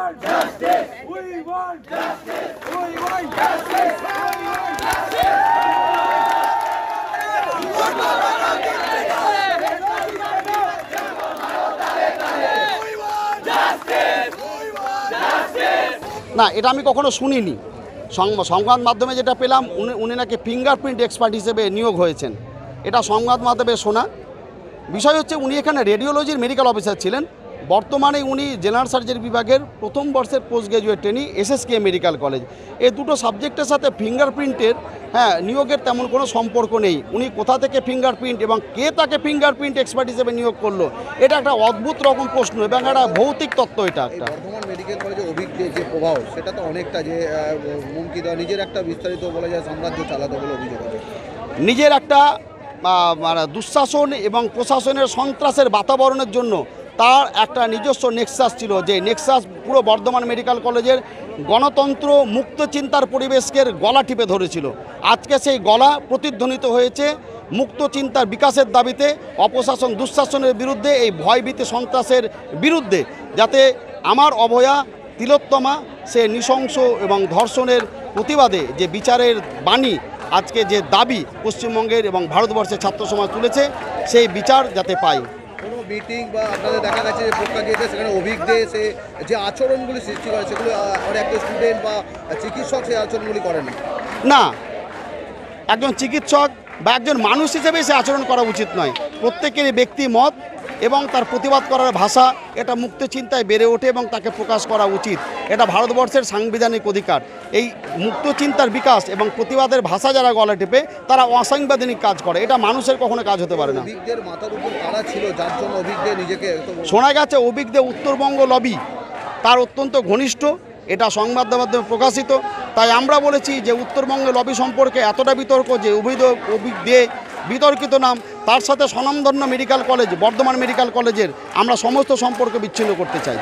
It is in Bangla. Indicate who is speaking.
Speaker 1: want justice. We want justice. We want justice. We want justice.
Speaker 2: না, এটা আমি কখনো শুনিনি। সংবাদ মাধ্যমে যেটা পেলাম, উনি নাকি ফিঙ্গারপ্রিন্ট এক্সপার্ট হিসেবে নিয়োগ হয়েছেন, এটা সংবাদ মাধ্যমে শোনা। বিষয় হচ্ছে উনি এখানে রেডিওলজির মেডিকেল অফিসার ছিলেন। বর্তমানে উনি জেনারেল সার্জারি বিভাগের প্রথম বর্ষের post graduate trainee SSK medical college. এই দুটো সাবজেক্টের সাথে ফিঙ্গারপ্রিন্টের নিয়োগের তেমন কোনো সম্পর্ক নেই। উনি কোথা থেকে ফিঙ্গারপ্রিন্ট এবং কে তাকে ফিঙ্গারপ্রিন্ট এক্সপার্ট হিসেবে নিয়োগ করলো, এটা একটা অদ্ভুত রকম প্রশ্ন এবং একটা ভৌতিক তত্ত্ব। এটা একটা
Speaker 3: বর্ধমান মেডিকেল কলেজে অভিজ্ঞ যে প্রভাব, সেটা তো অনেকটা যে হুমকি দেওয়া, নিজের একটা বিস্তারিত বলা যায় সাম্রাজ্য চালাতে বলে অভিযোগ আছে।
Speaker 2: নিজের একটা দুঃশাসন এবং প্রশাসনের সন্ত্রাসের বাতাবরণের জন্য তার একটা নিজস্ব নেক্সাস ছিল, যে নেক্সাস পুরো বর্ধমান মেডিকেল কলেজের গণতন্ত্র মুক্ত চিন্তার পরিবেশকে গলা টিপে ধরেছিল। আজকে সেই গলা প্রতিধ্বনিত হয়েছে মুক্ত চিন্তার বিকাশের দাবিতে, অপশাসন দুঃশাসনের বিরুদ্ধে, এই ভয়ভীতি সন্ত্রাসের বিরুদ্ধে, যাতে আমার অভয়া তিলোত্তমা সে নৃশংস এবং ধর্ষণের প্রতিবাদে যে বিচারের বাণী, আজকে যে দাবি পশ্চিমবঙ্গের এবং ভারতবর্ষের ছাত্র সমাজ তুলেছে, সেই বিচার যাতে পাই।
Speaker 3: কোনো মিটিং বা আপনাদের দেখা গেছে যে প্রজ্ঞাগীতে সেখানে অভিজ্ঞ সে যে আচরণগুলি সৃষ্টি করে, সেগুলো একটা স্টুডেন্ট বা চিকিৎসক সেই আচরণগুলি করেন
Speaker 2: না। একজন চিকিৎসক বা একজন মানুষ হিসেবে সে আচরণ করা উচিত নয়। প্রত্যেকেরই ব্যক্তি মত এবং তার প্রতিবাদ করার ভাষা, এটা মুক্ত চিন্তায় বেড়ে ওঠে এবং তাকে প্রকাশ করা উচিত। এটা ভারতবর্ষের সাংবিধানিক অধিকার। এই মুক্ত চিন্তার বিকাশ এবং প্রতিবাদের ভাষা যারা গলা টেপে, তারা অসাংবিধানিক কাজ করে। এটা মানুষের কখনো কাজ হতে পারে না।
Speaker 3: অভিজ্ঞদের মাথার উপর কারা ছিল যার জন্য অভিজ্ঞ নিজেকে,
Speaker 2: শোনা গেছে অভিজ্ঞ উত্তরবঙ্গ লবি তার অত্যন্ত ঘনিষ্ঠ, এটা সংবাদ মাধ্যমে প্রকাশিত। তাই আমরা বলেছি যে উত্তরবঙ্গ লবি সম্পর্কে এতটা বিতর্ক যে অভিজ্ঞ বিতর্কিত নাম, তার সাথে স্বনামধন্য মেডিকেল কলেজ বর্ধমান মেডিকেল কলেজের আমরা সমস্ত সম্পর্ক বিচ্ছিন্ন করতে চাই।